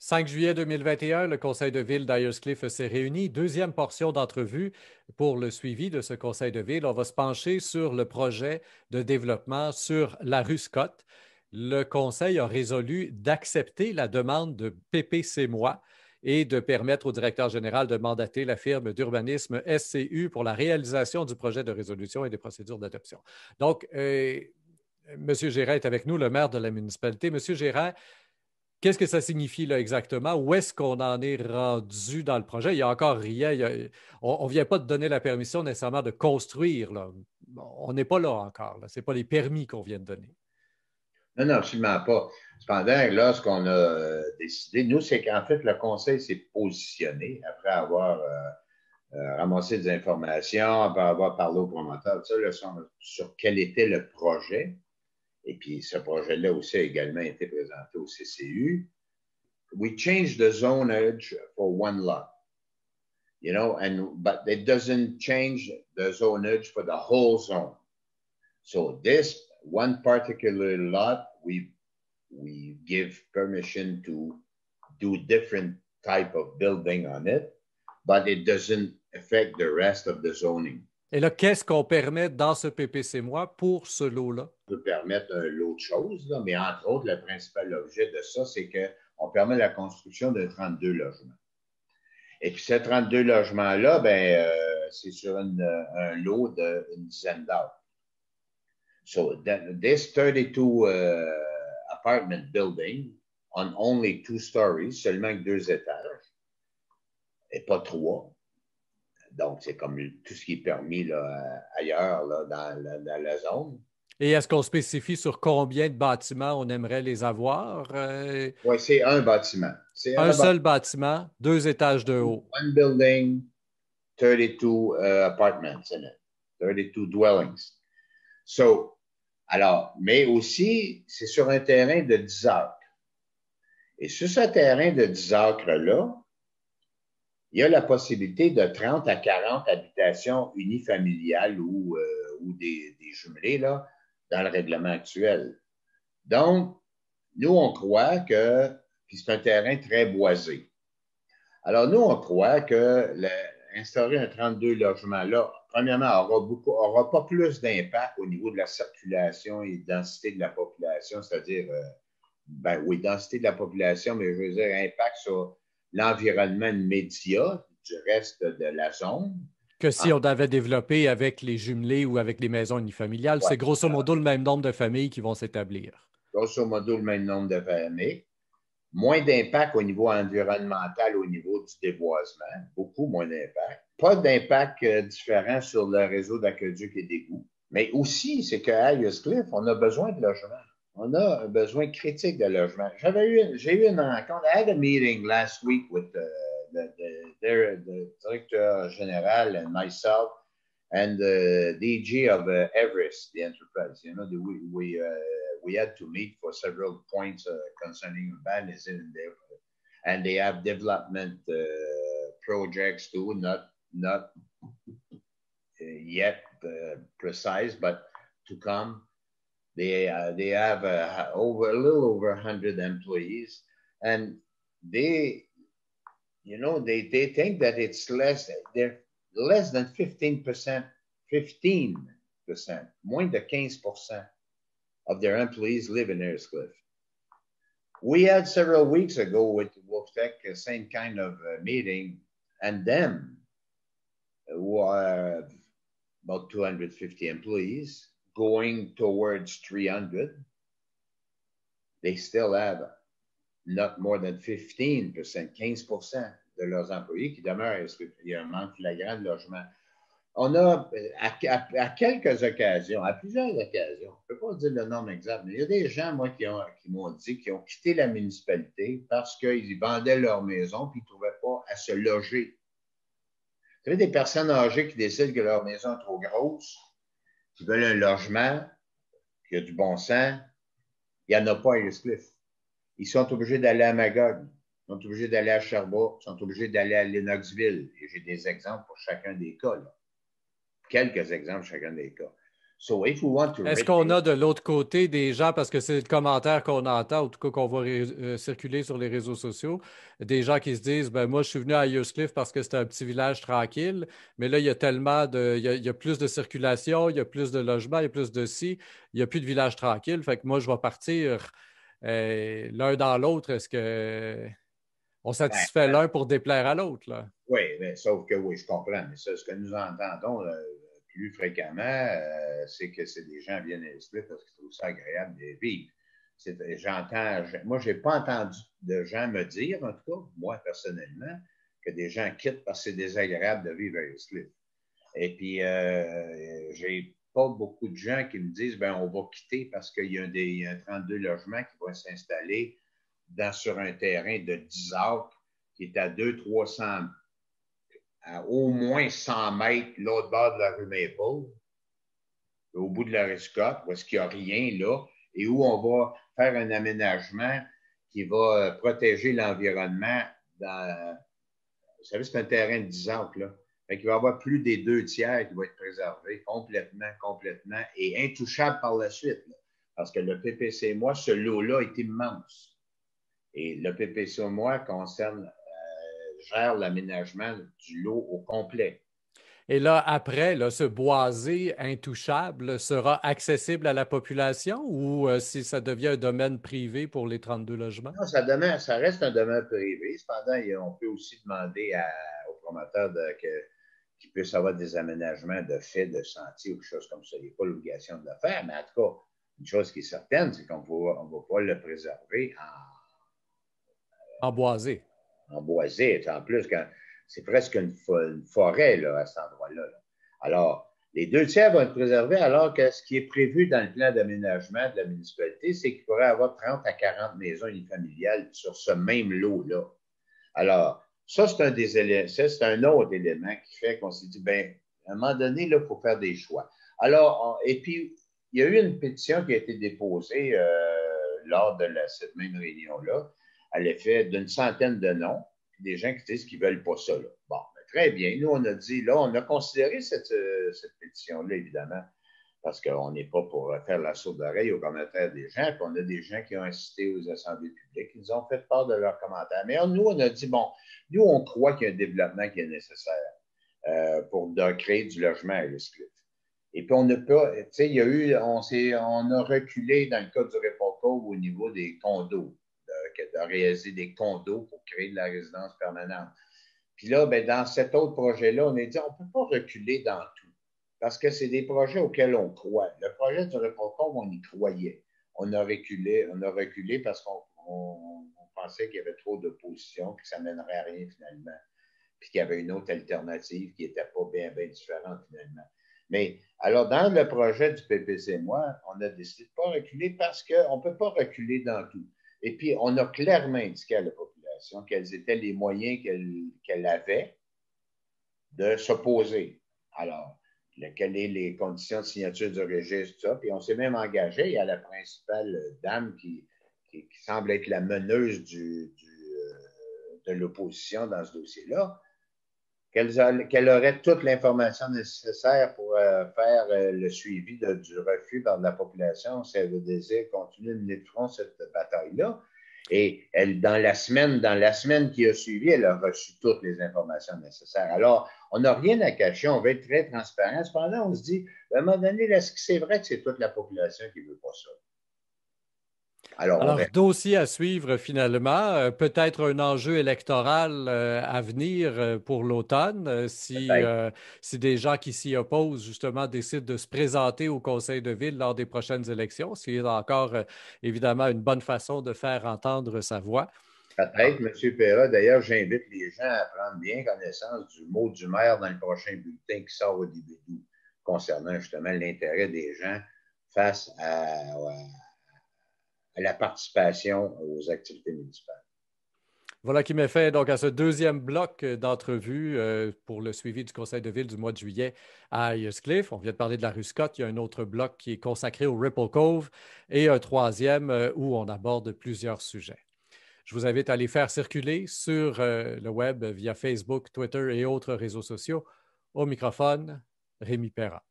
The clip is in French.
5 juillet 2021, le conseil de ville d'Ayerscliff s'est réuni. Deuxième portion d'entrevue pour le suivi de ce conseil de ville. On va se pencher sur le projet de développement sur la rue Scott. Le conseil a résolu d'accepter la demande de PPC Moi et de permettre au directeur général de mandater la firme d'urbanisme SCU pour la réalisation du projet de résolution et des procédures d'adoption. Donc, M. Gérin est avec nous, le maire de la municipalité. M. Gérin, qu'est-ce que ça signifie là exactement? Où est-ce qu'on en est rendu dans le projet? Il n'y a encore rien. On ne vient pas de donner la permission nécessairement de construire. Là. On n'est pas là encore. Ce n'est pas les permis qu'on vient de donner. Non, non, absolument pas. Cependant, là, ce qu'on a décidé, nous, c'est qu'en fait, le conseil s'est positionné après avoir ramassé des informations, après avoir parlé aux promoteurs, tout ça, là, sur quel était le projet. Et puis, ce projet-là aussi a également été présenté au CCU. We changed the zonage for one lot, but it doesn't change the zonage for the whole zone. So this one particular lot, we give permission to do different type of building on it, but it doesn't affect the rest of the zoning. Et là, qu'est-ce qu'on permet dans ce PPC-moi pour ce lot-là? On peut permettre un lot de choses, là, mais entre autres, le principal objet de ça, c'est qu'on permet la construction de 32 logements. Et puis, ces 32 logements-là, c'est sur un lot d'une dizaine d'heures. So this 32 apartment building on only 2 stories, seulement 2 étages, et pas 3. Donc, c'est comme tout ce qui est permis là, ailleurs là, dans la zone. Et est-ce qu'on spécifie sur combien de bâtiments on aimerait les avoir? Oui, c'est un bâtiment. C'est un seul bâtiment, 2 étages de haut. One building, 32 apartments in it, 32 dwellings. So, alors, mais aussi, c'est sur un terrain de 10 acres. Et sur ce terrain de 10 acres-là, il y a la possibilité de 30 à 40 habitations unifamiliales ou des jumelées là, dans le règlement actuel. Donc, nous, on croit que, puis c'est un terrain très boisé. Alors, nous, on croit que instaurer un 32 logements-là, premièrement, aura pas plus d'impact au niveau de la circulation et densité de la population, c'est-à-dire, oui, densité de la population, mais je veux dire, impact sur l'environnement immédiat du reste de la zone. Que si on avait développé avec les jumelés ou avec les maisons unifamiliales, c'est grosso modo le même nombre de familles qui vont s'établir. Grosso modo, le même nombre de familles. Moins d'impact au niveau environnemental, au niveau du déboisement, beaucoup moins d'impact. Pas d'impact différent sur le réseau d'aqueduc et d'égouts. Mais aussi, c'est qu'à Ayerscliff, on a besoin de logement. On a un besoin critique de logement. J'ai eu une rencontre. I had a meeting last week with the director general and myself and the DG of Everest, the enterprise. You know, we had to meet for several points concerning urbanism, and they have development projects too, not yet precise, but to come. They have a little over 100 employees, and they think that it's they're less than 15%, moins de 15% of their employees live in Ayerscliff. We had several weeks ago with Wolftech, same kind of meeting, and them, who are about 250 employees, going towards 300, they still have not more than 15%, 15% de leurs employés qui demeurent. Il y a un manque flagrant de logement. On a, à quelques occasions, à plusieurs occasions, je ne peux pas dire le nombre exact, mais il y a des gens, moi, qui m'ont dit qu'ils ont quitté la municipalité parce qu'ils vendaient leur maison et ils ne trouvaient pas à se loger. Vous savez, des personnes âgées qui décident que leur maison est trop grosse, qui veulent un logement, qui a du bon sens, il n'y en a pas à Ayerscliff. Ils sont obligés d'aller à Magog, ils sont obligés d'aller à Sherbrooke, ils sont obligés d'aller à Lennoxville. Et j'ai des exemples pour chacun des cas, là. Quelques exemples chacun des cas. So if we want to Est-ce qu'on retain, a de l'autre côté des gens, parce que c'est le commentaire qu'on entend, en tout cas qu'on voit circuler sur les réseaux sociaux, des gens qui se disent, ben moi je suis venu à Cliff parce que c'était un petit village tranquille, mais là il y a tellement de, il y a plus de circulation, il y a plus de logements, il y a plus de ci, il n'y a plus de village tranquille, fait que moi je vais partir l'un dans l'autre. Est-ce que on ben, satisfait l'un pour déplaire à l'autre, là? oui, mais sauf que oui, je comprends. Mais ça, ce que nous entendons plus fréquemment, c'est que c'est des gens viennent Cliff parce qu'ils trouvent ça agréable de vivre. Moi, je n'ai pas entendu de gens me dire, en tout cas, moi personnellement, que des gens quittent parce que c'est désagréable de vivre à Cliff. Et puis, j'ai pas beaucoup de gens qui me disent, ben, on va quitter parce qu'il y a un 32 logements qui vont s'installer sur un terrain de 10 acres qui est à 200-300, à au moins 100 mètres l'autre bord de la rue Maple, au bout de la rue Scott, où est-ce qu'il n'y a rien là, et où on va faire un aménagement qui va protéger l'environnement. Vous savez, c'est un terrain de 10 acres, là. Fait qu'il va y avoir plus des 2 tiers qui vont être préservés complètement, et intouchables par la suite. Là. Parce que le PPC moi, ce lot-là est immense. Et le PPC moi gère l'aménagement du lot au complet. Et là, après, là, ce boisé intouchable sera accessible à la population ou si ça devient un domaine privé pour les 32 logements? Non, ça reste un domaine privé. Cependant, on peut aussi demander aux promoteurs qu'ils puissent avoir des aménagements de fait de sentiers ou quelque chose comme ça. Il n'y a pas l'obligation de le faire, mais en tout cas, une chose qui est certaine, c'est qu'on va pas le préserver En boisé. en boisé. En plus, c'est presque une forêt là, à cet endroit-là. Là. Alors, les 2 tiers vont être préservés, alors que ce qui est prévu dans le plan d'aménagement de la municipalité, c'est qu'il pourrait y avoir 30 à 40 maisons unifamiliales sur ce même lot-là. Alors, ça, c'est un autre élément qui fait qu'on s'est dit, ben, à un moment donné, là, il faut faire des choix. Alors, et puis, il y a eu une pétition qui a été déposée lors de cette même réunion-là, à l'effet d'une centaine de noms, des gens qui disent qu'ils ne veulent pas ça. Là. Bon, ben, très bien. Nous, on a dit, là, on a considéré cette pétition-là, évidemment, parce qu'on n'est pas pour faire la sourde oreille aux commentaires des gens, puis on a des gens qui ont assisté aux assemblées publiques, ils nous ont fait part de leurs commentaires. Mais nous, on a dit, bon, nous, on croit qu'il y a un développement qui est nécessaire pour créer du logement à Cliff. Et puis, on n'a pas, tu sais, il y a eu, on a reculé dans le cas du Repolco au niveau des condos, de réaliser des condos pour créer de la résidence permanente. Puis là, ben, dans cet autre projet-là, on a dit, on ne peut pas reculer dans tout. Parce que c'est des projets auxquels on croit. Le projet du Repolco, on y croyait. On a reculé parce qu'on pensait qu'il y avait trop d'opposition, que ça ne mènerait à rien finalement, puis qu'il y avait une autre alternative qui n'était pas bien différente finalement. Mais alors, dans le projet du PPC moi, on a décidé de ne pas reculer parce qu'on ne peut pas reculer dans tout. Et puis, on a clairement indiqué à la population quels étaient les moyens qu'elle avait de s'opposer. Alors, quelles sont les conditions de signature du registre, tout ça. Puis on s'est même engagé, il y a la principale dame qui semble être la meneuse de l'opposition dans ce dossier-là, qu'elle aurait toute l'information nécessaire pour faire le suivi du refus par la population si elle désire continuer de mener de front cette bataille-là. Et dans la semaine qui a suivi, elle a reçu toutes les informations nécessaires. Alors, on n'a rien à cacher, on veut être très transparent. Cependant, on se dit, à un moment donné, est-ce que c'est vrai que c'est toute la population qui ne veut pas ça? Alors, dossier à suivre finalement, peut-être un enjeu électoral à venir pour l'automne, si des gens qui s'y opposent justement décident de se présenter au conseil de ville lors des prochaines élections, ce qui est encore évidemment une bonne façon de faire entendre sa voix. Peut-être, M. Perra. D'ailleurs, j'invite les gens à prendre bien connaissance du mot du maire dans le prochain bulletin qui sort au début d'août, concernant justement l'intérêt des gens face à la participation aux activités municipales. Voilà qui met fin donc à ce deuxième bloc d'entrevue pour le suivi du conseil de ville du mois de juillet à Cliff. On vient de parler de la rue Scott. Il y a un autre bloc qui est consacré au Ripple Cove et un troisième où on aborde plusieurs sujets. Je vous invite à les faire circuler sur le web via Facebook, Twitter et autres réseaux sociaux. Au microphone, Rémi Perra.